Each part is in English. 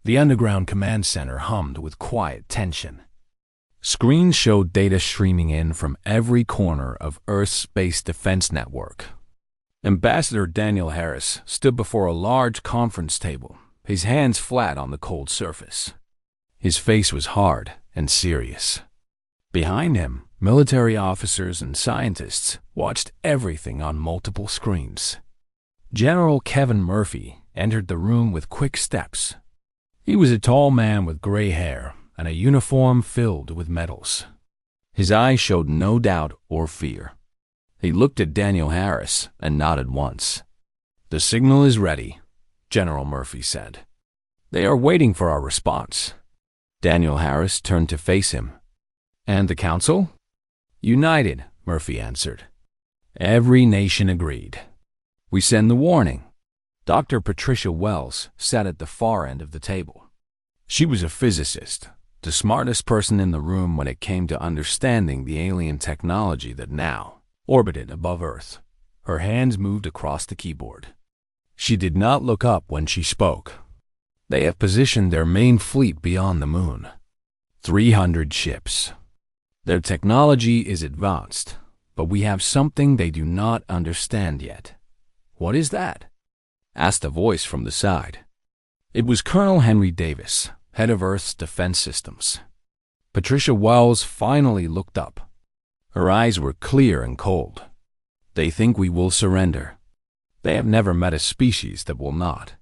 The underground command center hummed with quiet tension. Screens showed data streaming in from every corner of Earth's space defense network. Ambassador Daniel Harris stood before a large conference table, his hands flat on the cold surface. His face was hard and serious. Behind him, military officers and scientists watched everything on multiple screens. General Kevin Murphy entered the room with quick steps. He was a tall man with gray hair and a uniform filled with medals. His eyes showed no doubt or fear. He looked at Daniel Harris and nodded once. "The signal is ready," General Murphy said. "They are waiting for our response." Daniel Harris turned to face him. "And the council?" "United," Murphy answered. Every nation agreed. "We send the warning." Dr. Patricia Wells sat at the far end of the table. She was a physicist, the smartest person in the room when it came to understanding the alien technology that now orbited above Earth. Her hands moved across the keyboard. She did not look up when she spoke. "They have positioned their main fleet beyond the moon. 300 ships. Their technology is advanced, but we have something they do not understand yet." "What is that?" asked a voice from the side. It was Colonel Henry Davis, head of Earth's defense systems. Patricia Wells finally looked up. Her eyes were clear and cold. "They think we will surrender. They have never met a species that will not."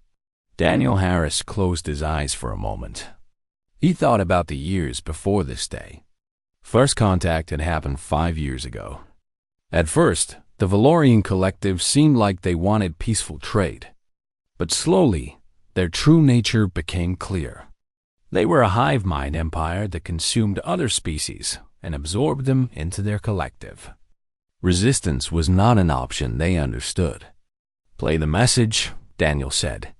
Daniel Harris closed his eyes for a moment. He thought about the years before this day. First contact had happened 5 years ago. At first, the Valorian collective seemed like they wanted peaceful trade. But slowly, their true nature became clear. They were a hive mind empire that consumed other species and absorbed them into their collective. Resistance was not an option they understood. "Play the message," Daniel said.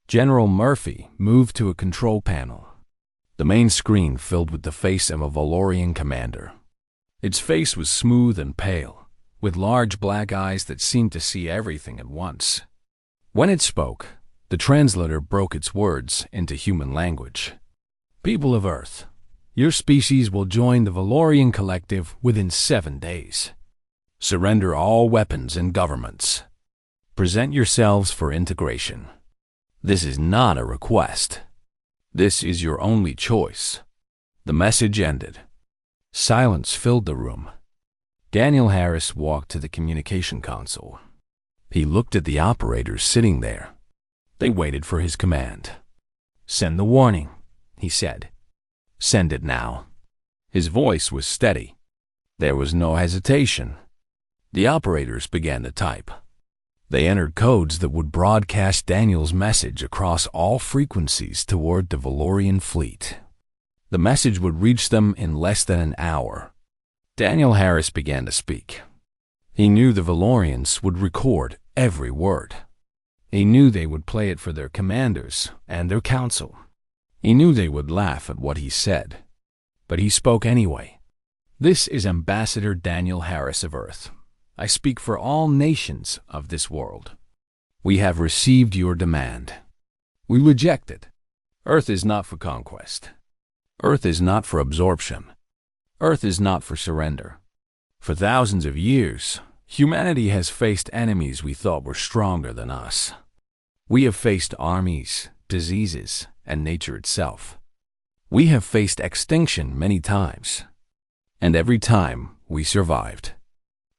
General Murphy moved to a control panel. The main screen filled with the face of a Valorian commander. Its face was smooth and pale, with large black eyes that seemed to see everything at once. When it spoke, the translator broke its words into human language. "People of Earth, your species will join the Valorian collective within 7 days. Surrender all weapons and governments. Present yourselves for integration. This is not a request. This is your only choice." The message ended. Silence filled the room. Daniel Harris walked to the communication console. He looked at the operators sitting there. They waited for his command. "Send the warning," he said. "Send it now." His voice was steady. There was no hesitation. The operators began to type. They entered codes that would broadcast Daniel's message across all frequencies toward the Valorian fleet. The message would reach them in less than an hour. Daniel Harris began to speak. He knew the Valorians would record every word. He knew they would play it for their commanders and their council. He knew they would laugh at what he said. But he spoke anyway. "This is Ambassador Daniel Harris of Earth. I speak for all nations of this world. We have received your demand. We reject it. Earth is not for conquest. Earth is not for absorption. Earth is not for surrender. For thousands of years, humanity has faced enemies we thought were stronger than us. We have faced armies, diseases, and nature itself. We have faced extinction many times. And every time we survived.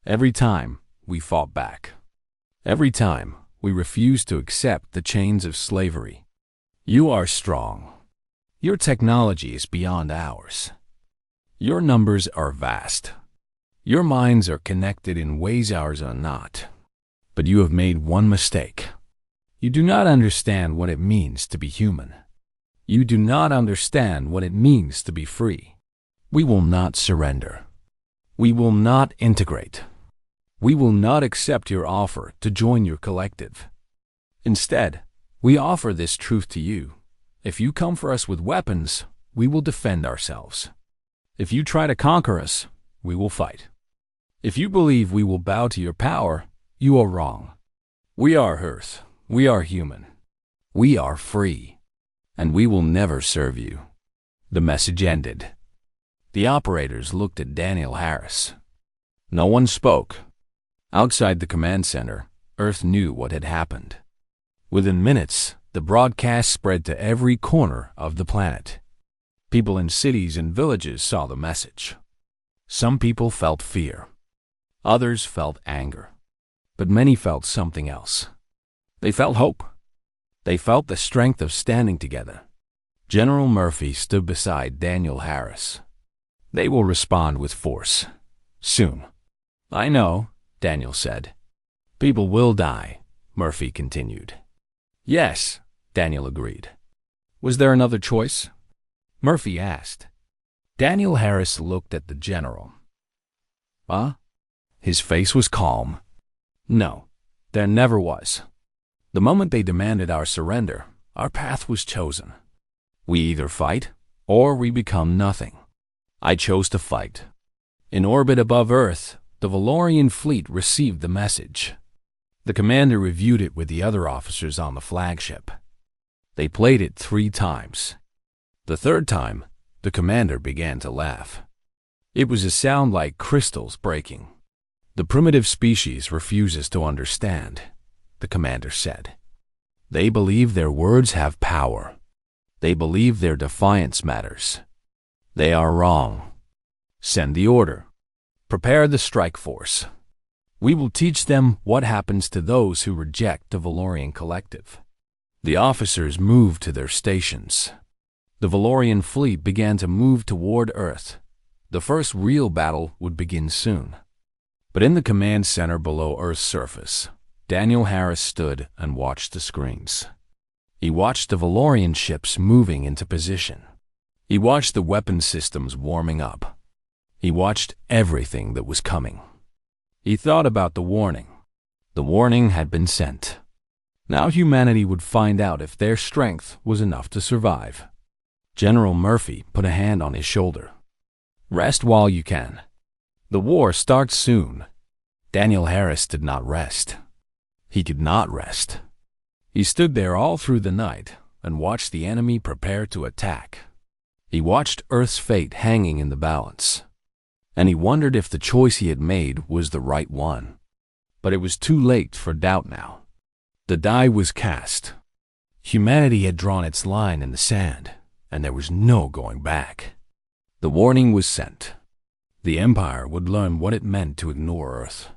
Every time we fought back. Every time we refused to accept the chains of slavery. You are strong. Your technology is beyond ours. Your numbers are vast. Your minds are connected in ways ours are not. But you have made one mistake. You do not understand what it means to be human. You do not understand what it means to be free. We will not surrender. We will not integrate. We will not accept your offer to join your collective. Instead, we offer this truth to you. If you come for us with weapons, we will defend ourselves. If you try to conquer us, we will fight. If you believe we will bow to your power, you are wrong. We are Earth. We are human. We are free. and we will never serve you. The message ended. The operators looked at Daniel Harris. No one spoke. Outside the command center, Earth knew what had happened. Within minutes, the broadcast spread to every corner of the planet. People in cities and villages saw the message. Some people felt fear. Others felt anger. But many felt something else. They felt hope. They felt the strength of standing together. General Murphy stood beside Daniel Harris. They will respond with force. Soon. I know, Daniel said. People will die, Murphy continued. Yes, Daniel agreed. Was there another choice? Murphy asked. Daniel Harris looked at the general. Huh? His face was calm. No, there never was. The moment they demanded our surrender, our path was chosen. We either fight, or we become nothing. I chose to fight. In orbit above Earth, the Valorian fleet received the message. The commander reviewed it with the other officers on the flagship. They played it 3 times. The third time, the commander began to laugh. It was a sound like crystals breaking. The primitive species refuses to understand, the commander said. They believe their words have power. They believe their defiance matters. They are wrong. Send the order. Prepare the strike force. We will teach them what happens to those who reject the Valorian collective. The officers moved to their stations. The Valorian fleet began to move toward Earth. The first real battle would begin soon. But in the command center below Earth's surface, Daniel Harris stood and watched the screens. He watched the Valorian ships moving into position. He watched the weapon systems warming up. He watched everything that was coming. He thought about the warning. The warning had been sent. Now humanity would find out if their strength was enough to survive. General Murphy put a hand on his shoulder. Rest while you can. The war starts soon. Daniel Harris did not rest. He could not rest. He stood there all through the night and watched the enemy prepare to attack. He watched Earth's fate hanging in the balance. And he wondered if the choice he had made was the right one. But it was too late for doubt now. The die was cast. Humanity had drawn its line in the sand, and there was no going back. The warning was sent. The Empire would learn what it meant to ignore Earth.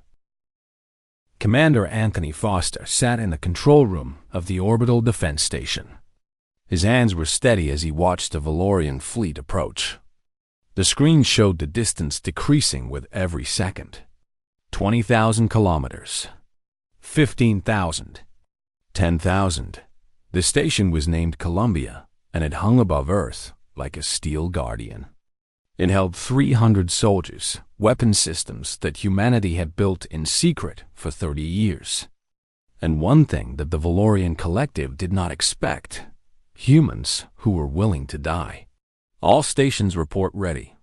Commander Anthony Foster sat in the control room of the Orbital Defense Station. His hands were steady as he watched the Valorian fleet approach. The screen showed the distance decreasing with every second. 20,000 kilometers. 15,000. 10,000. The station was named Columbia, and it hung above Earth like a steel guardian. It held 300 soldiers, weapon systems that humanity had built in secret for 30 years. And one thing that the Valorian collective did not expect: humans who were willing to die. All stations report ready,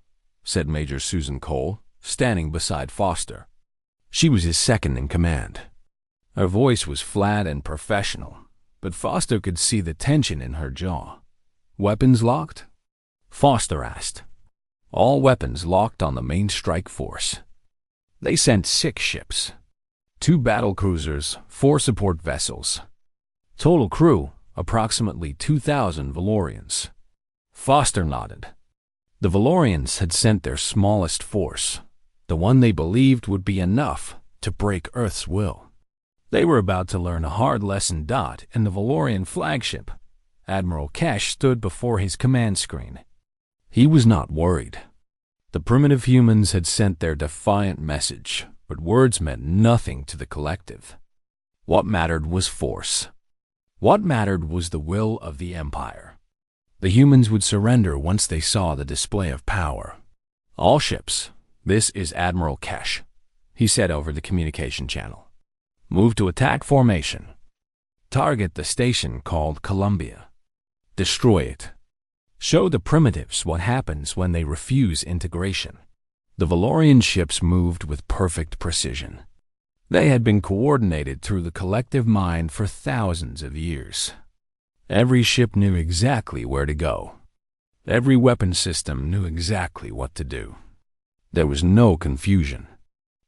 said Major Susan Cole, standing beside Foster. She was his second in command. Her voice was flat and professional, but Foster could see the tension in her jaw. Weapons locked? Foster asked. All weapons locked on the main strike force. They sent 6 ships. 2 battle cruisers, 4 support vessels. Total crew, approximately 2,000 Valorians. Foster nodded. The Valorians had sent their smallest force, the one they believed would be enough to break Earth's will. They were about to learn a hard lesson. In the Valorian flagship, Admiral Kesh stood before his command screen. He was not worried. The primitive humans had sent their defiant message, but words meant nothing to the collective. What mattered was force. What mattered was the will of the Empire. The humans would surrender once they saw the display of power. All ships, this is Admiral Kesh, he said over the communication channel. Move to attack formation. Target the station called Columbia. Destroy it. Show the primitives what happens when they refuse integration. The Valorian ships moved with perfect precision. They had been coordinated through the collective mind for thousands of years. Every ship knew exactly where to go. Every weapon system knew exactly what to do. There was no confusion.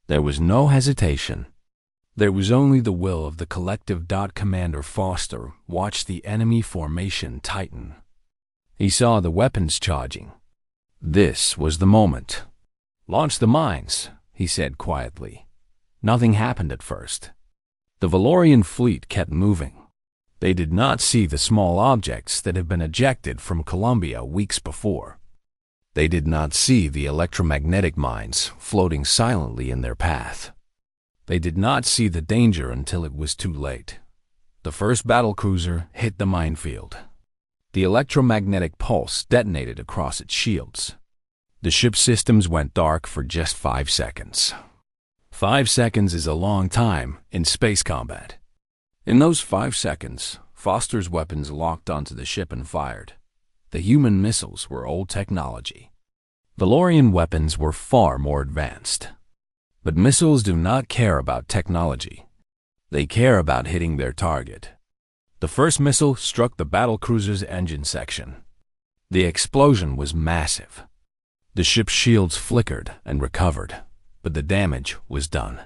There was no hesitation. There was only the will of the collective. Commander Foster watched the enemy formation tighten. He saw the weapons charging. This was the moment. "Launch the mines," he said quietly. Nothing happened at first. The Valorian fleet kept moving. They did not see the small objects that had been ejected from Columbia weeks before. They did not see the electromagnetic mines floating silently in their path. They did not see the danger until it was too late. The first battlecruiser hit the minefield. The electromagnetic pulse detonated across its shields. The ship's systems went dark for just 5 seconds. 5 seconds is a long time in space combat. In those 5 seconds, Foster's weapons locked onto the ship and fired. The human missiles were old technology. Valorian weapons were far more advanced. But missiles do not care about technology. They care about hitting their target. The first missile struck the battlecruiser's engine section. The explosion was massive. The ship's shields flickered and recovered, but the damage was done.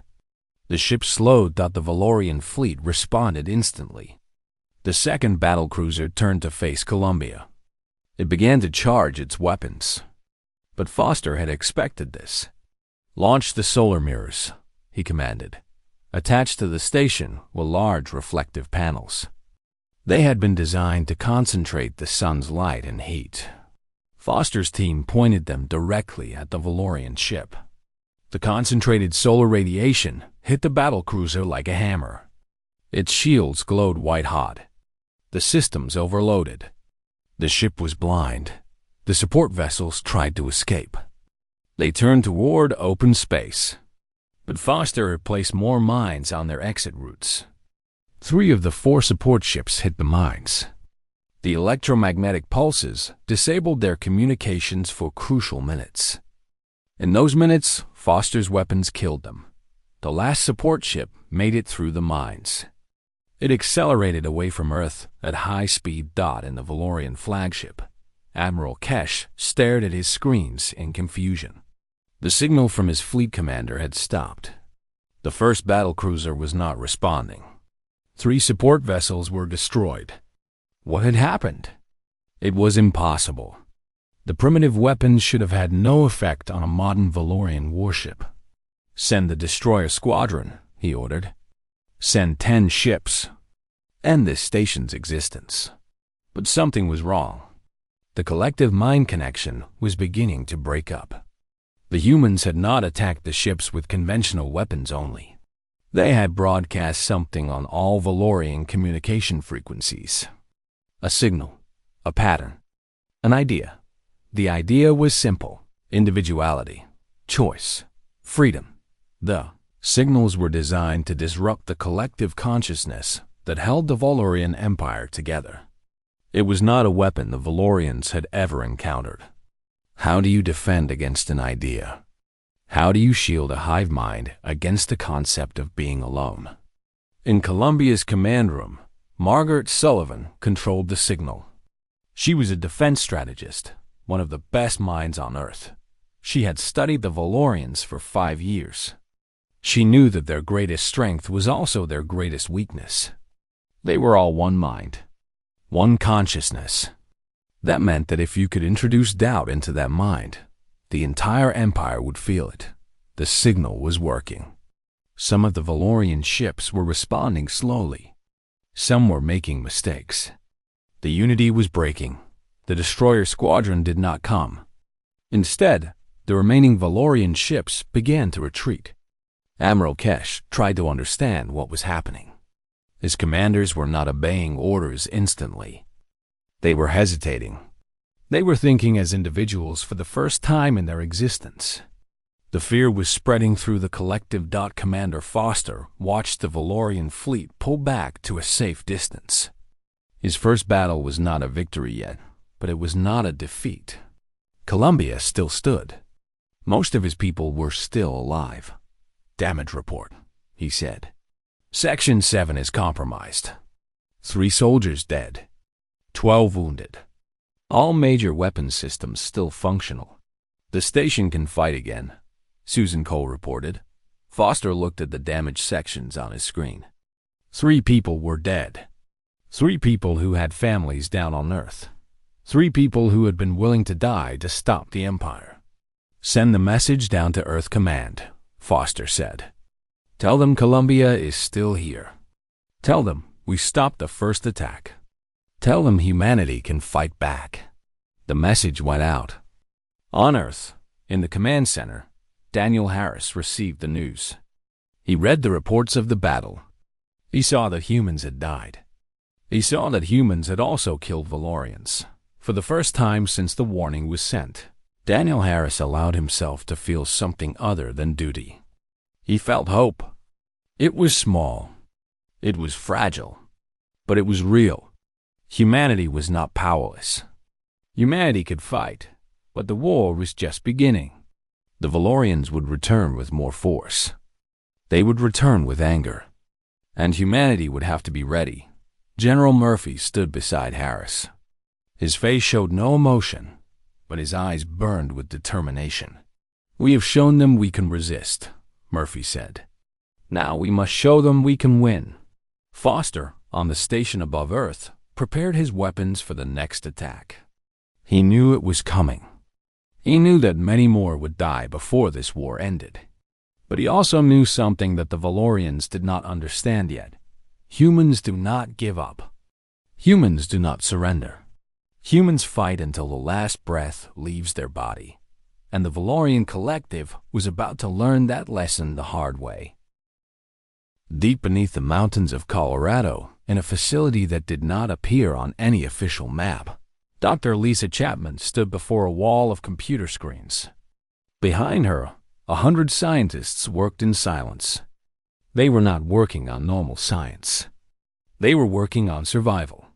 The ship slowed. The Valorian fleet responded instantly. The second battlecruiser turned to face Columbia. It began to charge its weapons. But Foster had expected this. "Launch the solar mirrors," he commanded. Attached to the station were large reflective panels. They had been designed to concentrate the sun's light and heat. Foster's team pointed them directly at the Valorian ship. The concentrated solar radiation hit the battlecruiser like a hammer. Its shields glowed white-hot. The systems overloaded. The ship was blind. The support vessels tried to escape. They turned toward open space. But Foster had placed more mines on their exit routes. 3 of the 4 support ships hit the mines. The electromagnetic pulses disabled their communications for crucial minutes. In those minutes, Foster's weapons killed them. The last support ship made it through the mines. It accelerated away from Earth at high speed. In the Valorian flagship, Admiral Kesh stared at his screens in confusion. The signal from his fleet commander had stopped. The first battlecruiser was not responding. 3 support vessels were destroyed. What had happened? It was impossible. The primitive weapons should have had no effect on a modern Valorian warship. "Send the destroyer squadron," he ordered. "Send 10 ships. End this station's existence." But something was wrong. The collective mind connection was beginning to break up. The humans had not attacked the ships with conventional weapons only. They had broadcast something on all Valorian communication frequencies. A signal, a pattern, an idea. The idea was simple: individuality, choice, freedom. The signals were designed to disrupt the collective consciousness that held the Valorian Empire together. It was not a weapon the Valorians had ever encountered. How do you defend against an idea? How do you shield a hive mind against the concept of being alone? In Columbia's command room, Margaret Sullivan controlled the signal. She was a defense strategist, one of the best minds on Earth. She had studied the Valorians for 5 years. She knew that their greatest strength was also their greatest weakness. They were all one mind, one consciousness. That meant that if you could introduce doubt into that mind, the entire empire would feel it. The signal was working. Some of the Valorian ships were responding slowly. Some were making mistakes. The unity was breaking. The destroyer squadron did not come. Instead, the remaining Valorian ships began to retreat. Admiral Kesh tried to understand what was happening. His commanders were not obeying orders instantly. They were hesitating. They were thinking as individuals for the first time in their existence. The fear was spreading through the collective. Commander Foster watched the Valorian fleet pull back to a safe distance. His first battle was not a victory yet, but it was not a defeat. Columbia still stood. Most of his people were still alive. "Damage report," he said. "Section 7 is compromised. 3 soldiers dead. 12 wounded. All major weapon systems still functional. The station can fight again, Susan Cole reported. Foster looked at the damaged sections on his screen. 3 people were dead. 3 people who had families down on Earth. 3 people who had been willing to die to stop the Empire. Send the message down to Earth Command, Foster said. Tell them Columbia is still here. Tell them we stopped the first attack. Tell them humanity can fight back. The message went out. On Earth, in the command center, Daniel Harris received the news. He read the reports of the battle. He saw that humans had died. He saw that humans had also killed Valorians. For the first time since the warning was sent, Daniel Harris allowed himself to feel something other than duty. He felt hope. It was small. It was fragile. But it was real. Humanity was not powerless. Humanity could fight, but the war was just beginning. The Valorians would return with more force. They would return with anger. And humanity would have to be ready. General Murphy stood beside Harris. His face showed no emotion, but his eyes burned with determination. We have shown them we can resist, Murphy said. Now we must show them we can win. Foster, on the station above Earth, prepared his weapons for the next attack. He knew it was coming. He knew that many more would die before this war ended. But he also knew something that the Valorians did not understand yet. Humans do not give up. Humans do not surrender. Humans fight until the last breath leaves their body. And the Valorian collective was about to learn that lesson the hard way. Deep beneath the mountains of Colorado, in a facility that did not appear on any official map, Dr. Lisa Chapman stood before a wall of computer screens. Behind her, 100 scientists worked in silence. They were not working on normal science. They were working on survival.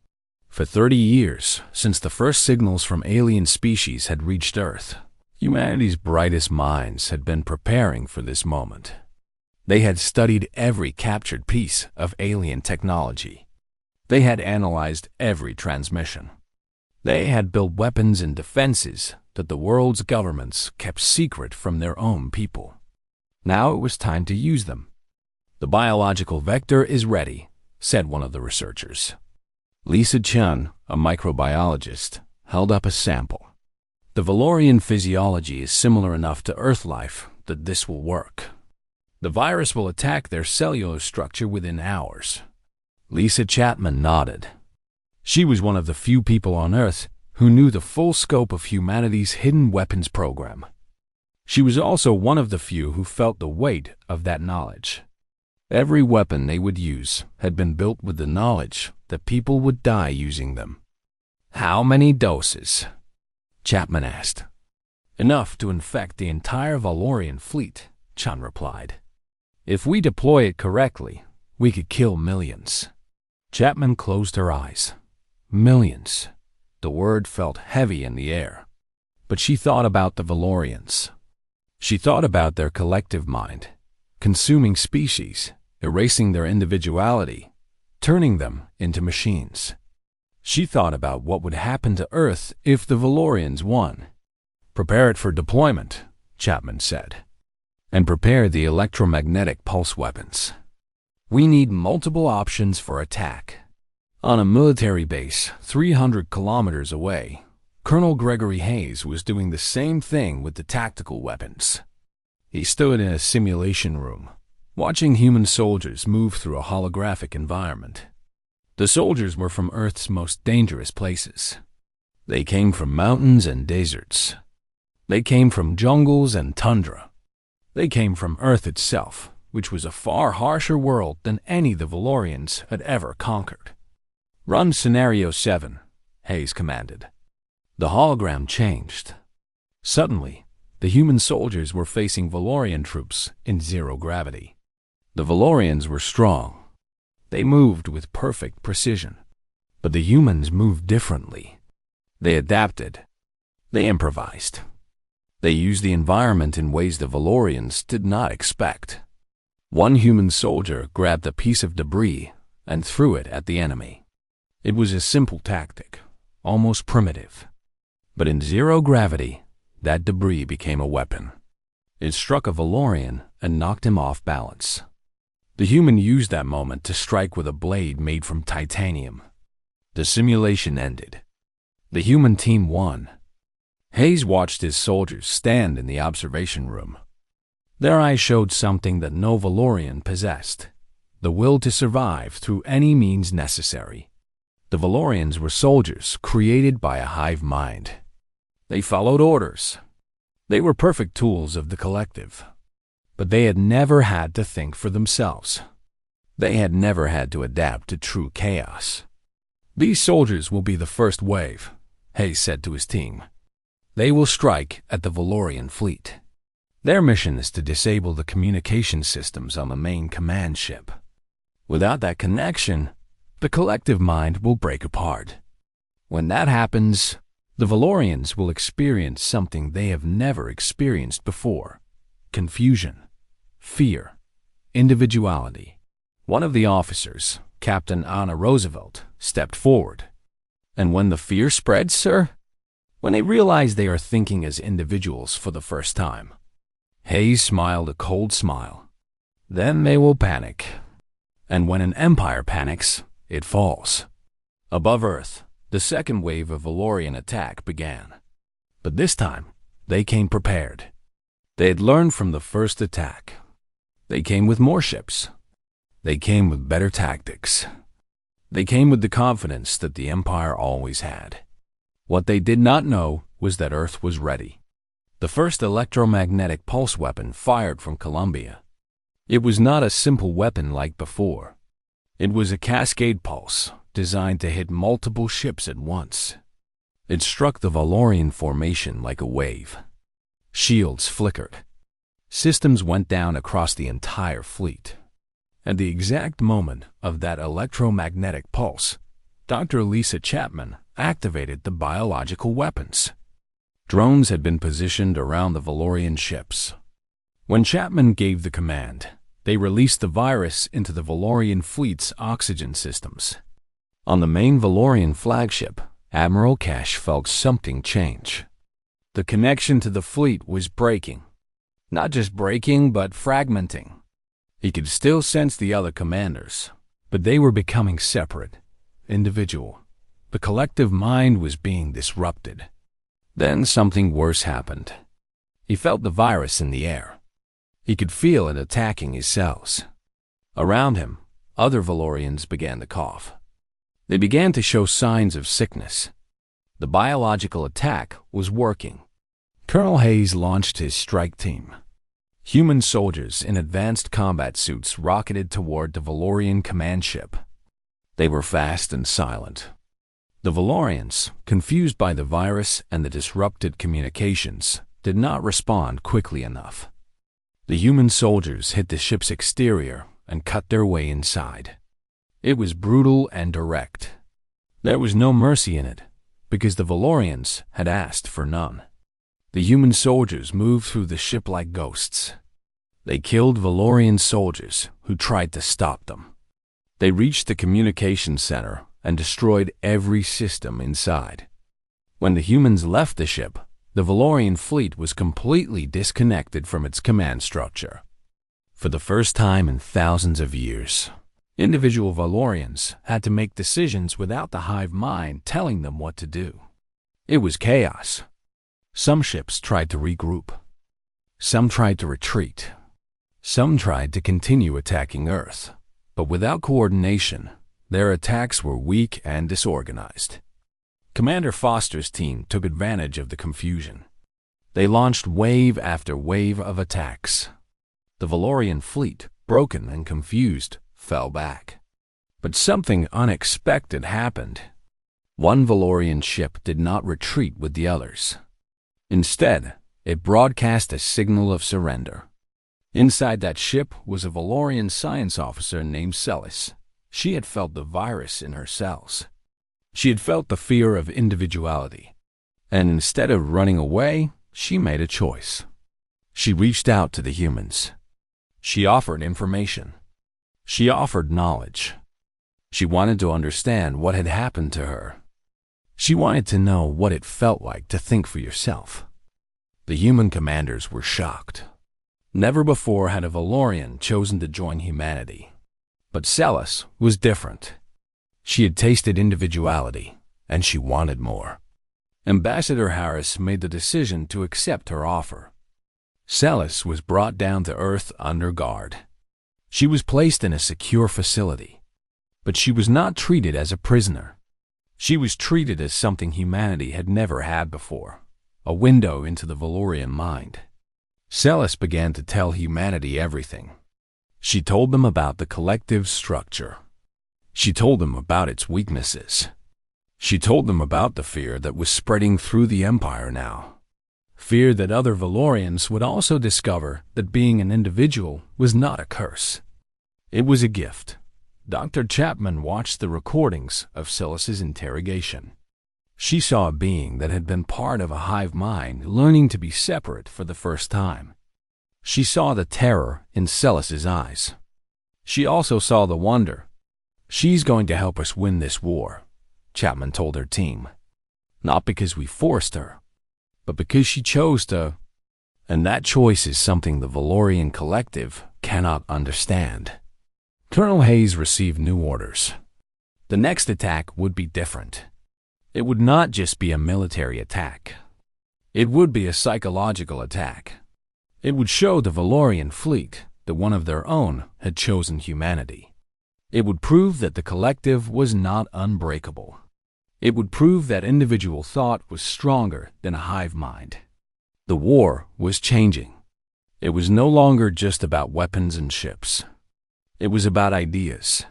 For 30 years, since the first signals from alien species had reached Earth, humanity's brightest minds had been preparing for this moment. They had studied every captured piece of alien technology. They had analyzed every transmission. They had built weapons and defenses that the world's governments kept secret from their own people. Now it was time to use them. The biological vector is ready, said one of the researchers. Lisa Chun, a microbiologist, held up a sample. The Valorian physiology is similar enough to Earth life that this will work. The virus will attack their cellular structure within hours. Lisa Chapman nodded. She was one of the few people on Earth who knew the full scope of humanity's hidden weapons program. She was also one of the few who felt the weight of that knowledge. Every weapon they would use had been built with the knowledge that people would die using them. How many doses? Chapman asked. Enough to infect the entire Valorian fleet, Chun replied. If we deploy it correctly, we could kill millions. Chapman closed her eyes. Millions. The word felt heavy in the air. But she thought about the Valorians. She thought about their collective mind, consuming species, erasing their individuality, turning them into machines. She thought about what would happen to Earth if the Valorians won. Prepare it for deployment, Chapman said, and prepare the electromagnetic pulse weapons. We need multiple options for attack. On a military base 300 kilometers away, Colonel Gregory Hayes was doing the same thing with the tactical weapons. He stood in a simulation room, watching human soldiers move through a holographic environment. The soldiers were from Earth's most dangerous places. They came from mountains and deserts. They came from jungles and tundra. They came from Earth itself, which was a far harsher world than any the Valorians had ever conquered. Run Scenario 7, Hayes commanded. The hologram changed. Suddenly, the human soldiers were facing Valorian troops in zero gravity. The Valorians were strong. They moved with perfect precision. But the humans moved differently. They adapted. They improvised. They used the environment in ways the Valorians did not expect. One human soldier grabbed a piece of debris and threw it at the enemy. It was a simple tactic, almost primitive. But in zero gravity, that debris became a weapon. It struck a Valorian and knocked him off balance. The human used that moment to strike with a blade made from titanium. The simulation ended. The human team won. Hayes watched his soldiers stand in the observation room. Their eyes showed something that no Valorian possessed: the will to survive through any means necessary. The Valorians were soldiers created by a hive mind. They followed orders. They were perfect tools of the collective. But they had never had to think for themselves. They had never had to adapt to true chaos. "These soldiers will be the first wave," Hayes said to his team. "They will strike at the Valorian fleet. Their mission is to disable the communication systems on the main command ship. Without that connection, the collective mind will break apart. When that happens, the Valorians will experience something they have never experienced before: confusion, fear, individuality." One of the officers, Captain Anna Roosevelt, stepped forward. "And when the fear spreads, sir?" "When they realize they are thinking as individuals for the first time." Hayes smiled a cold smile. "Then they will panic. And when an empire panics, it falls." Above Earth, the second wave of Valorian attack began. But this time, they came prepared. They had learned from the first attack. They came with more ships. They came with better tactics. They came with the confidence that the Empire always had. What they did not know was that Earth was ready. The first electromagnetic pulse weapon fired from Columbia. It was not a simple weapon like before. It was a cascade pulse designed to hit multiple ships at once. It struck the Valorian formation like a wave. Shields flickered. Systems went down across the entire fleet. At the exact moment of that electromagnetic pulse, Dr. Lisa Chapman activated the biological weapons. Drones had been positioned around the Valorian ships. When Chapman gave the command, they released the virus into the Valorian fleet's oxygen systems. On the main Valorian flagship, Admiral Cash felt something change. The connection to the fleet was breaking. Not just breaking, but fragmenting. He could still sense the other commanders, but they were becoming separate, individual. The collective mind was being disrupted. Then something worse happened. He felt the virus in the air. He could feel it attacking his cells. Around him, other Valorians began to cough. They began to show signs of sickness. The biological attack was working. Colonel Hayes launched his strike team. Human soldiers in advanced combat suits rocketed toward the Valorian command ship. They were fast and silent. The Valorians, confused by the virus and the disrupted communications, did not respond quickly enough. The human soldiers hit the ship's exterior and cut their way inside. It was brutal and direct. There was no mercy in it, because the Valorians had asked for none. The human soldiers moved through the ship like ghosts. They killed Valorian soldiers who tried to stop them. They reached the communication center and destroyed every system inside. When the humans left the ship, the Valorian fleet was completely disconnected from its command structure. For the first time in thousands of years, individual Valorians had to make decisions without the hive mind telling them what to do. It was chaos. Some ships tried to regroup. Some tried to retreat. Some tried to continue attacking Earth. But without coordination, their attacks were weak and disorganized. Commander Foster's team took advantage of the confusion. They launched wave after wave of attacks. The Valorian fleet, broken and confused, fell back. But something unexpected happened. One Valorian ship did not retreat with the others. Instead, it broadcast a signal of surrender. Inside that ship was a Valorian science officer named Celis. She had felt the virus in her cells. She had felt the fear of individuality. And instead of running away, she made a choice. She reached out to the humans. She offered information. She offered knowledge. She wanted to understand what had happened to her. She wanted to know what it felt like to think for yourself. The human commanders were shocked. Never before had a Valorian chosen to join humanity. But Celis was different. She had tasted individuality, and she wanted more. Ambassador Harris made the decision to accept her offer. Celis was brought down to Earth under guard. She was placed in a secure facility. But she was not treated as a prisoner. She was treated as something humanity had never had before, a window into the Valorian mind. Celis began to tell humanity everything. She told them about the collective structure. She told them about its weaknesses. She told them about the fear that was spreading through the Empire now. Fear that other Valorians would also discover that being an individual was not a curse. It was a gift. Dr. Chapman watched the recordings of Celis's interrogation. She saw a being that had been part of a hive mind learning to be separate for the first time. She saw the terror in Celis's eyes. She also saw the wonder. She's going to help us win this war, Chapman told her team. Not because we forced her, but because she chose to. And that choice is something the Valorian collective cannot understand. Colonel Hayes received new orders. The next attack would be different. It would not just be a military attack. It would be a psychological attack. It would show the Valorian fleet that one of their own had chosen humanity. It would prove that the collective was not unbreakable. It would prove that individual thought was stronger than a hive mind. The war was changing. It was no longer just about weapons and ships. It was about ideas.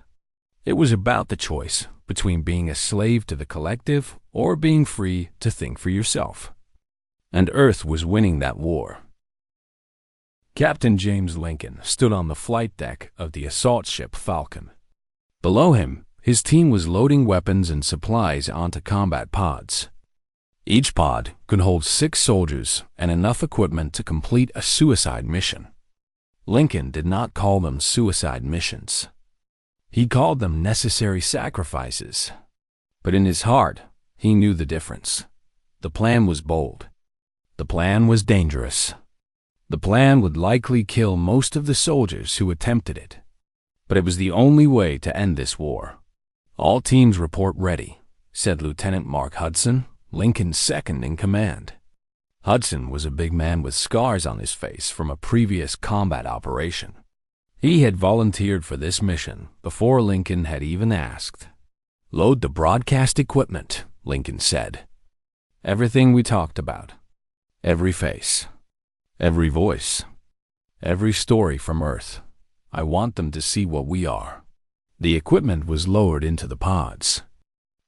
It was about the choice between being a slave to the collective or being free to think for yourself. And Earth was winning that war. Captain James Lincoln stood on the flight deck of the assault ship Falcon. Below him, his team was loading weapons and supplies onto combat pods. Each pod could hold 6 soldiers and enough equipment to complete a suicide mission. Lincoln did not call them suicide missions. He called them necessary sacrifices. But in his heart, he knew the difference. The plan was bold. The plan was dangerous. The plan would likely kill most of the soldiers who attempted it. But it was the only way to end this war. All teams report ready, said Lieutenant Mark Hudson, Lincoln's second in command. Hudson was a big man with scars on his face from a previous combat operation. He had volunteered for this mission before Lincoln had even asked. "Load the broadcast equipment," Lincoln said. "Everything we talked about. Every face. Every voice. Every story from Earth. I want them to see what we are." The equipment was lowered into the pods.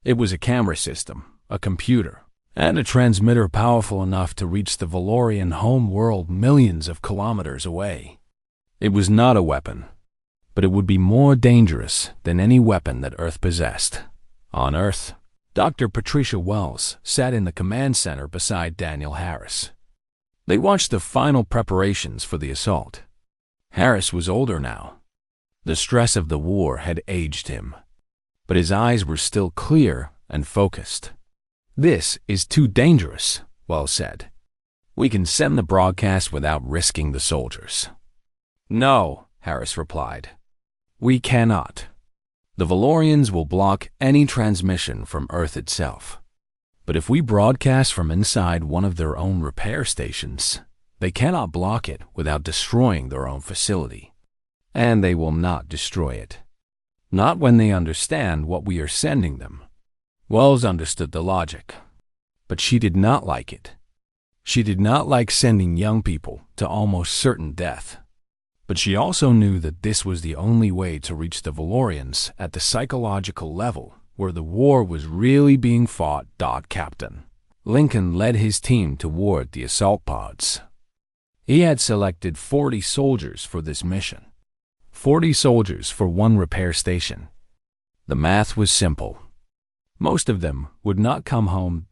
It was a camera system, a computer, and a transmitter powerful enough to reach the Valorian home world millions of kilometers away. It was not a weapon, but it would be more dangerous than any weapon that Earth possessed. On Earth, Dr. Patricia Wells sat in the command center beside Daniel Harris. They watched the final preparations for the assault. Harris was older now. The stress of the war had aged him, but his eyes were still clear and focused. "This is too dangerous," Wells said. "We can send the broadcast without risking the soldiers." "No," Harris replied. "We cannot. The Valorians will block any transmission from Earth itself. But if we broadcast from inside one of their own repair stations, they cannot block it without destroying their own facility. And they will not destroy it. Not when they understand what we are sending them." Wells understood the logic, but she did not like it. She did not like sending young people to almost certain death. But she also knew that this was the only way to reach the Valorians at the psychological level where the war was really being fought. Captain Lincoln led his team toward the assault pods. He had selected 40 soldiers for this mission. 40 soldiers for one repair station. The math was simple. Most of them would not come home.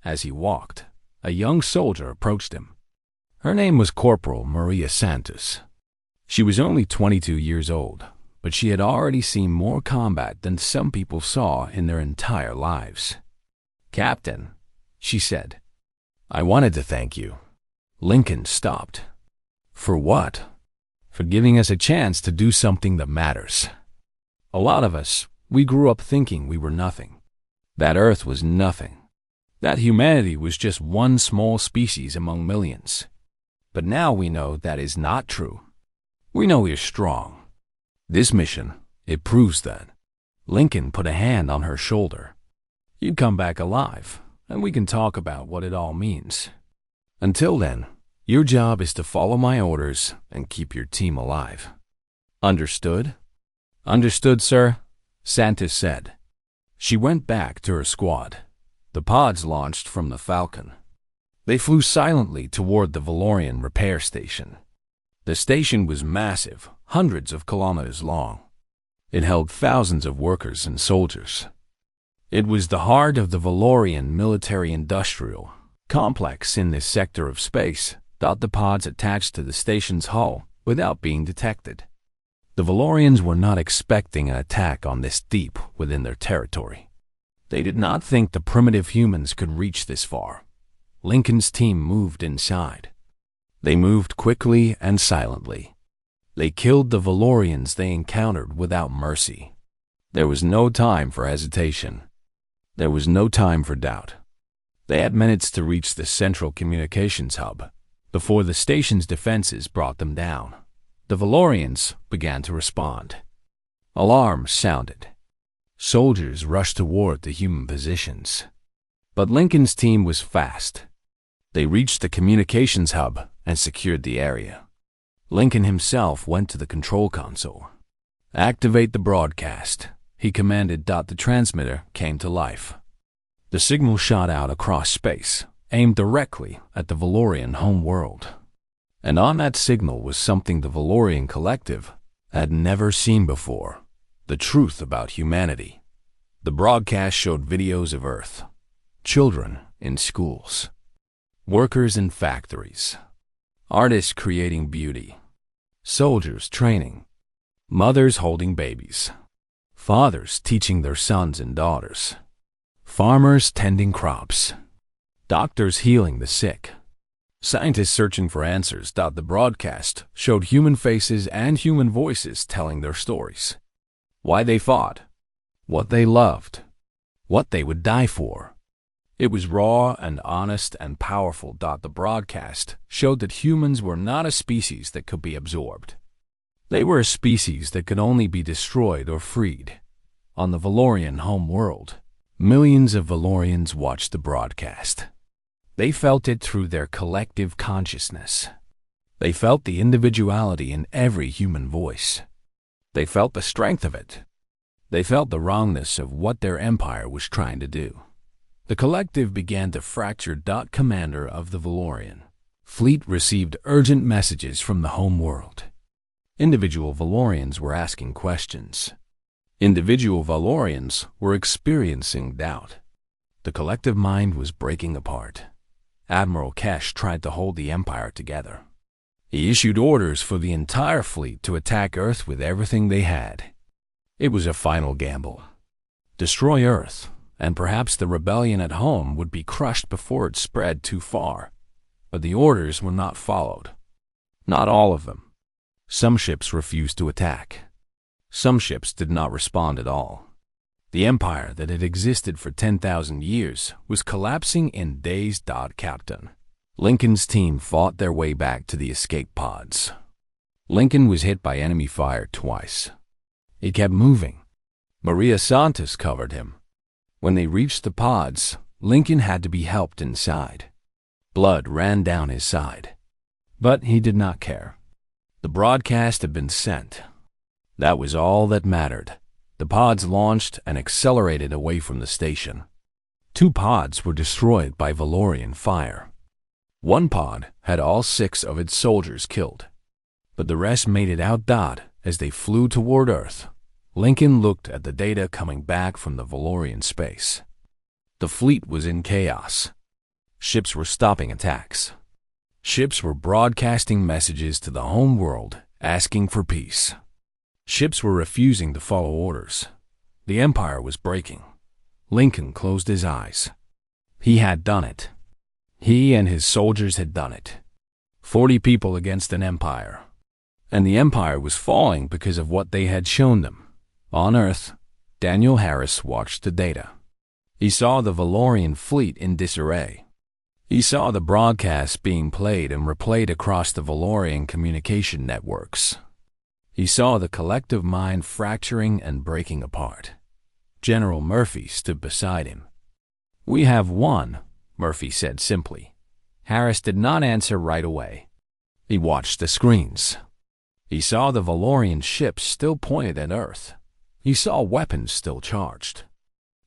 As he walked, a young soldier approached him. Her name was Corporal Maria Santos. She was only 22 years old, but she had already seen more combat than some people saw in their entire lives. "Captain," she said, "I wanted to thank you." Lincoln stopped. "For what?" "For giving us a chance to do something that matters. A lot of us, we grew up thinking we were nothing. That Earth was nothing. That humanity was just one small species among millions. But now we know that is not true. We know we're strong. This mission, it proves that." Lincoln put a hand on her shoulder. "You'd come back alive, and we can talk about what it all means. Until then, your job is to follow my orders and keep your team alive. Understood?" "Understood, sir," Santis said. She went back to her squad. The pods launched from the Falcon. They flew silently toward the Valorian repair station. The station was massive, hundreds of kilometers long. It held thousands of workers and soldiers. It was the heart of the Valorian military-industrial complex in this sector of space, the pods attached to the station's hull without being detected. The Valorians were not expecting an attack on this deep within their territory. They did not think the primitive humans could reach this far. Lincoln's team moved inside. They moved quickly and silently. They killed the Valorians they encountered without mercy. There was no time for hesitation. There was no time for doubt. They had minutes to reach the central communications hub before the station's defenses brought them down. The Valorians began to respond. Alarms sounded. Soldiers rushed toward the human positions. But Lincoln's team was fast. They reached the communications hub and secured the area. Lincoln himself went to the control console. "Activate the broadcast," he commanded. The transmitter came to life. The signal shot out across space, aimed directly at the Valorian home world. And on that signal was something the Valorian collective had never seen before: the truth about humanity. The broadcast showed videos of Earth, children in schools, workers in factories, artists creating beauty, soldiers training, mothers holding babies, fathers teaching their sons and daughters, farmers tending crops, doctors healing the sick, scientists searching for answers. The broadcast showed human faces and human voices telling their stories. Why they fought, what they loved, what they would die for. It was raw and honest and powerful. The broadcast showed that humans were not a species that could be absorbed. They were a species that could only be destroyed or freed. On the Valorian home world, millions of Valorians watched the broadcast. They felt it through their collective consciousness. They felt the individuality in every human voice. They felt the strength of it. They felt the wrongness of what their empire was trying to do. The collective began to fracture. Commander of the Valorian fleet received urgent messages from the home world. Individual Valorians were asking questions. Individual Valorians were experiencing doubt. The collective mind was breaking apart. Admiral Kesh tried to hold the empire together. He issued orders for the entire fleet to attack Earth with everything they had. It was a final gamble. Destroy Earth, and perhaps the rebellion at home would be crushed before it spread too far. But the orders were not followed. Not all of them. Some ships refused to attack. Some ships did not respond at all. The empire that had existed for 10,000 years was collapsing in days. Captain Lincoln's team fought their way back to the escape pods. Lincoln was hit by enemy fire twice. He kept moving. Maria Santos covered him. When they reached the pods, Lincoln had to be helped inside. Blood ran down his side. But he did not care. The broadcast had been sent. That was all that mattered. The pods launched and accelerated away from the station. 2 pods were destroyed by Valorian fire. 1 pod had all 6 of its soldiers killed. But the rest made it out. As they flew toward Earth, Lincoln looked at the data coming back from the Valorian space. The fleet was in chaos. Ships were stopping attacks. Ships were broadcasting messages to the home world asking for peace. Ships were refusing to follow orders. The empire was breaking. Lincoln closed his eyes. He had done it. He and his soldiers had done it. 40 people against an empire. And the empire was falling because of what they had shown them. On Earth, Daniel Harris watched the data. He saw the Valorian fleet in disarray. He saw the broadcasts being played and replayed across the Valorian communication networks. He saw the collective mind fracturing and breaking apart. General Murphy stood beside him. "We have won," Murphy said simply. Harris did not answer right away. He watched the screens. He saw the Valorian ships still pointed at Earth. He saw weapons still charged.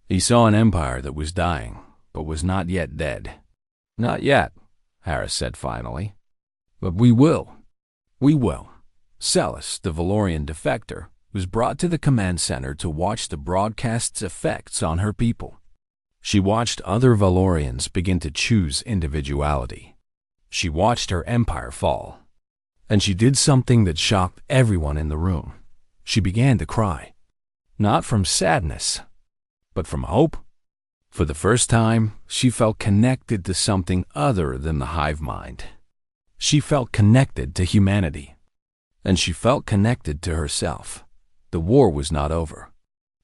He saw an empire that was dying, but was not yet dead. "Not yet," Harris said finally. "But we will. We will." Celis, the Valorian defector, was brought to the command center to watch the broadcast's effects on her people. She watched other Valorians begin to choose individuality. She watched her empire fall. And she did something that shocked everyone in the room. She began to cry. Not from sadness, but from hope. For the first time, she felt connected to something other than the hive mind. She felt connected to humanity. And she felt connected to herself. The war was not over.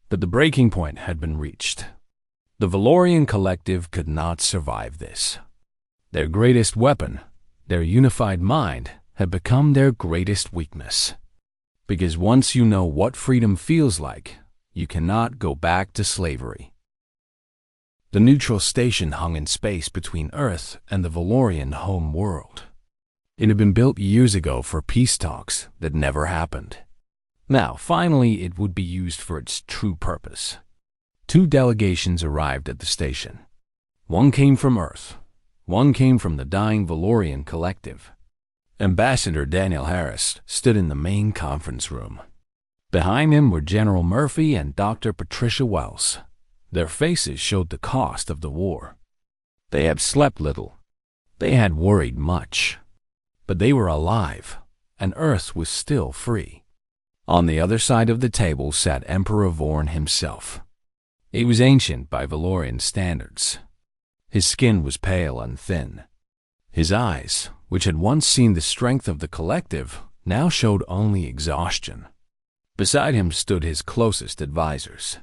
But the breaking point had been reached. The Valorian collective could not survive this. Their greatest weapon, their unified mind, had become their greatest weakness. Because once you know what freedom feels like, you cannot go back to slavery. The neutral station hung in space between Earth and the Valorian home world. It had been built years ago for peace talks that never happened. Now, finally, it would be used for its true purpose. 2 delegations arrived at the station. One came from Earth. One came from the dying Valorian collective. Ambassador Daniel Harris stood in the main conference room. Behind him were General Murphy and Dr. Patricia Wells. Their faces showed the cost of the war. They had slept little. They had worried much. But they were alive, and Earth was still free. On the other side of the table sat Emperor Vorn himself. He was ancient by Valorian standards. His skin was pale and thin. His eyes, which had once seen the strength of the collective, now showed only exhaustion. Beside him stood his closest advisors.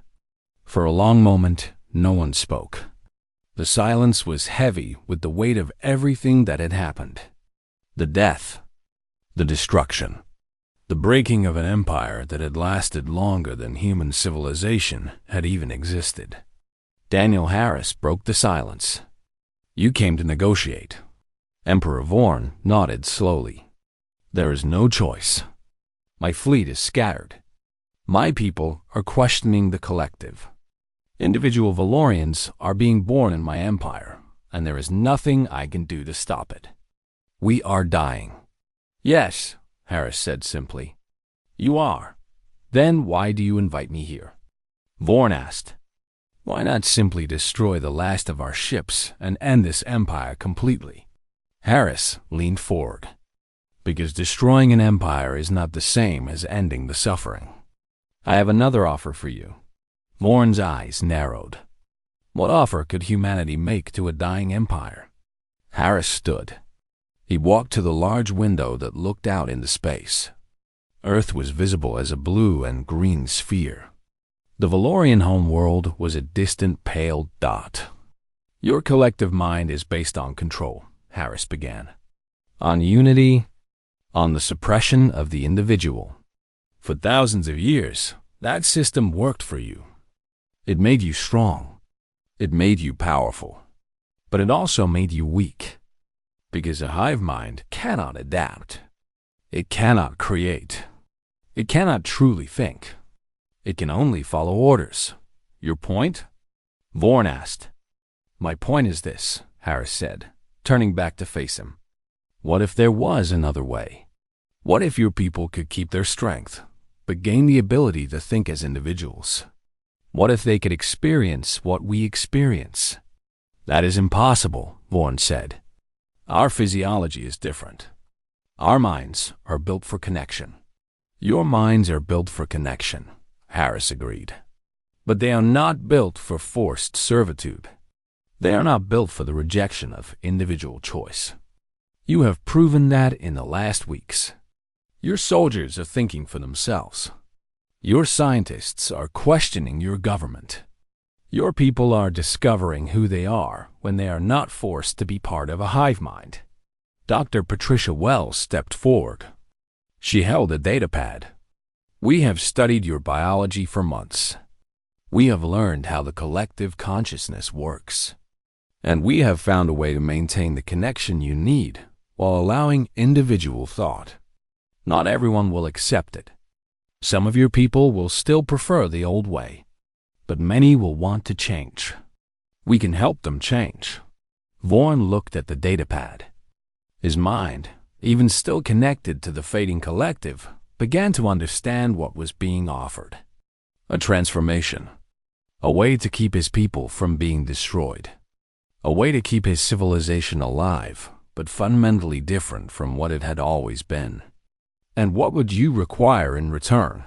For a long moment, no one spoke. The silence was heavy with the weight of everything that had happened. The death, the destruction, the breaking of an empire that had lasted longer than human civilization had even existed. Daniel Harris broke the silence. "You came to negotiate." Emperor Vorn nodded slowly. "There is no choice. My fleet is scattered. My people are questioning the collective. Individual Valorians are being born in my empire, and there is nothing I can do to stop it. We are dying." "Yes," Harris said simply. "You are. Then why do you invite me here?" Vorn asked. "Why not simply destroy the last of our ships and end this empire completely?" Harris leaned forward. "Because destroying an empire is not the same as ending the suffering. I have another offer for you." Vorn's eyes narrowed. What offer could humanity make to a dying empire? Harris stood. He walked to the large window that looked out into space. Earth was visible as a blue and green sphere. The Valorian homeworld was a distant pale dot. "Your collective mind is based on control," Harris began. "On unity, on the suppression of the individual. For thousands of years, that system worked for you. It made you strong. It made you powerful. But it also made you weak. Because a hive mind cannot adapt. It cannot create. It cannot truly think. It can only follow orders. Your point?" Vorn asked. "My point is this," Harris said, turning back to face him. "What if there was another way? What if your people could keep their strength, but gain the ability to think as individuals? What if they could experience what we experience?" "That is impossible," Vorn said. "Our physiology is different. Our minds are built for connection." "Your minds are built for connection," Harris agreed. "But they are not built for forced servitude. They are not built for the rejection of individual choice. You have proven that in the last weeks. Your soldiers are thinking for themselves. Your scientists are questioning your government. Your people are discovering who they are when they are not forced to be part of a hive mind. Dr. Patricia Wells stepped forward. She held a datapad. We have studied your biology for months. We have learned how the collective consciousness works. And we have found a way to maintain the connection you need while allowing individual thought. Not everyone will accept it. Some of your people will still prefer the old way, but many will want to change. We can help them change. Vaughn looked at the datapad. His mind, even still connected to the fading collective, began to understand what was being offered. A transformation. A way to keep his people from being destroyed. A way to keep his civilization alive, but fundamentally different from what it had always been. And what would you require in return?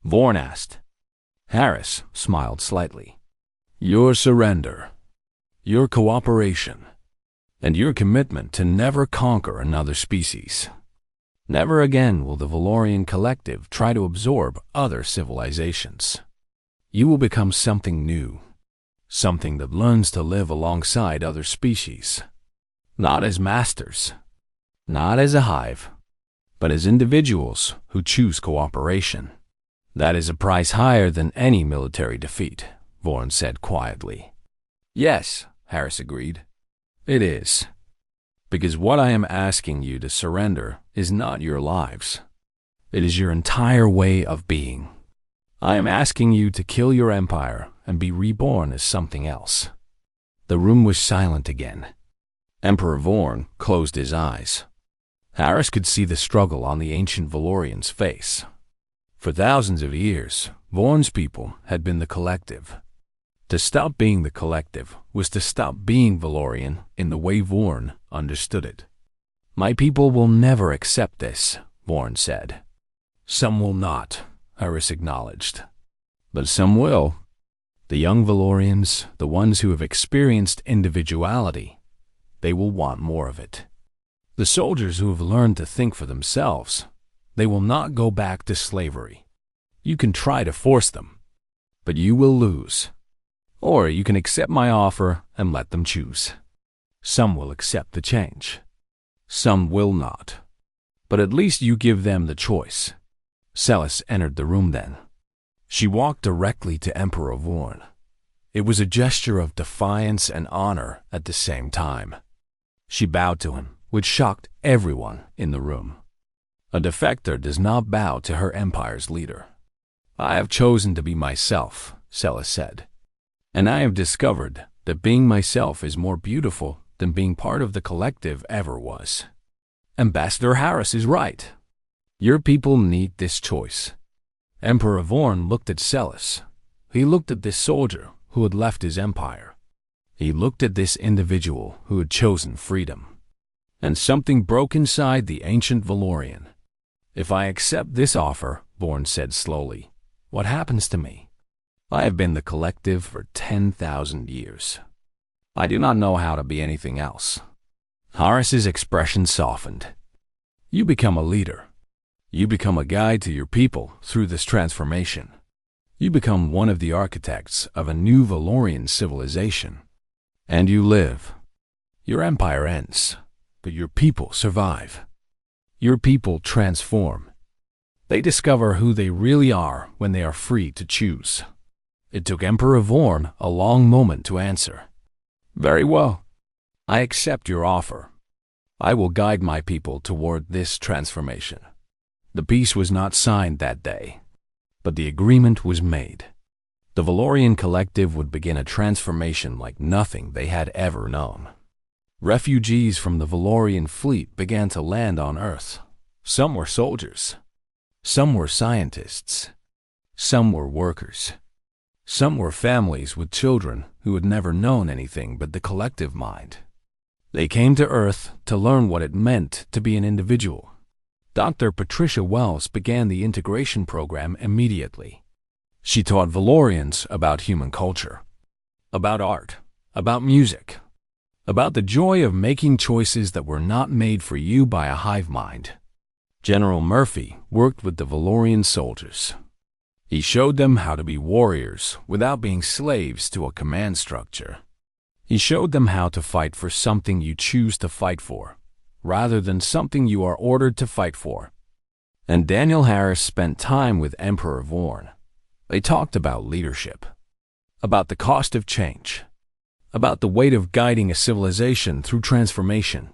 Vaughn asked. Harris smiled slightly. Your surrender, your cooperation, and your commitment to never conquer another species. Never again will the Valorian collective try to absorb other civilizations. You will become something new, something that learns to live alongside other species, not as masters, not as a hive, but as individuals who choose cooperation. That is a price higher than any military defeat, Vaughn said quietly. Yes, Harris agreed. It is. Because what I am asking you to surrender is not your lives. It is your entire way of being. I am asking you to kill your empire and be reborn as something else. The room was silent again. Emperor Vaughn closed his eyes. Harris could see the struggle on the ancient Valorian's face. For thousands of years, Vaughn's people had been the collective. To stop being the collective was to stop being Valorian in the way Vaughn understood it. My people will never accept this, Vaughn said. Some will not, Harris acknowledged. But some will. The young Valorians, the ones who have experienced individuality, they will want more of it. The soldiers who have learned to think for themselves, they will not go back to slavery. You can try to force them, but you will lose. Or you can accept my offer and let them choose. Some will accept the change. Some will not. But at least you give them the choice. Celis entered the room then. She walked directly to Emperor Vaughn. It was a gesture of defiance and honor at the same time. She bowed to him, which shocked everyone in the room. A defector does not bow to her empire's leader. I have chosen to be myself, Celis said. And I have discovered that being myself is more beautiful than being part of the collective ever was. Ambassador Harris is right. Your people need this choice. Emperor Vaughn looked at Celis. He looked at this soldier who had left his empire. He looked at this individual who had chosen freedom. And something broke inside the ancient Valorian. If I accept this offer, Vaughn said slowly, what happens to me? I have been the collective for 10,000 years. I do not know how to be anything else. Harris's expression softened. You become a leader. You become a guide to your people through this transformation. You become one of the architects of a new Valorian civilization. And you live. Your empire ends, but your people survive. Your people transform. They discover who they really are when they are free to choose. It took Emperor Vaughn a long moment to answer. Very well. I accept your offer. I will guide my people toward this transformation. The peace was not signed that day, but the agreement was made. The Valorian collective would begin a transformation like nothing they had ever known. Refugees from the Valorian fleet began to land on Earth. Some were soldiers. Some were scientists. Some were workers. Some were families with children who had never known anything but the collective mind. They came to Earth to learn what it meant to be an individual. Dr. Patricia Wells began the integration program immediately. She taught Valorians about human culture, about art, about music, about the joy of making choices that were not made for you by a hive mind. General Murphy worked with the Valorian soldiers. He showed them how to be warriors without being slaves to a command structure. He showed them how to fight for something you choose to fight for, rather than something you are ordered to fight for. And Daniel Harris spent time with Emperor Vorn. They talked about leadership, about the cost of change, about the weight of guiding a civilization through transformation.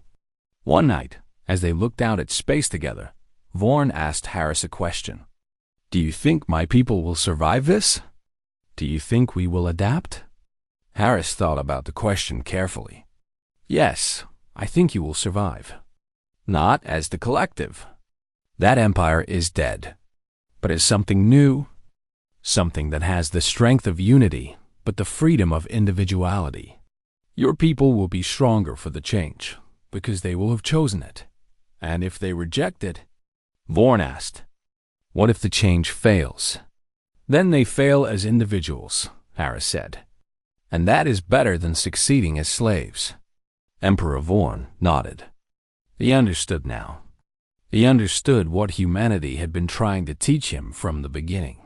One night, as they looked out at space together, Vorn asked Harris a question. "Do you think my people will survive this? Do you think we will adapt?" Harris thought about the question carefully. "Yes, I think you will survive. Not as the collective. That empire is dead. But as something new, something that has the strength of unity, but the freedom of individuality. Your people will be stronger for the change, because they will have chosen it. And if they reject it," Vorn asked, "what if the change fails?" "Then they fail as individuals," Harris said. "And that is better than succeeding as slaves." Emperor Vorn nodded. He understood now. He understood what humanity had been trying to teach him from the beginning.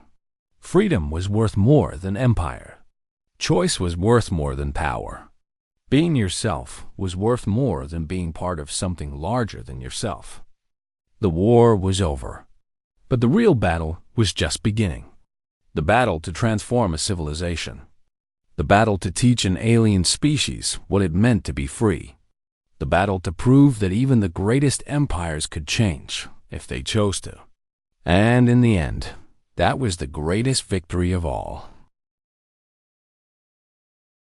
Freedom was worth more than empire. Choice was worth more than power. Being yourself was worth more than being part of something larger than yourself. The war was over. But the real battle was just beginning. The battle to transform a civilization. The battle to teach an alien species what it meant to be free. The battle to prove that even the greatest empires could change if they chose to. And in the end, that was the greatest victory of all.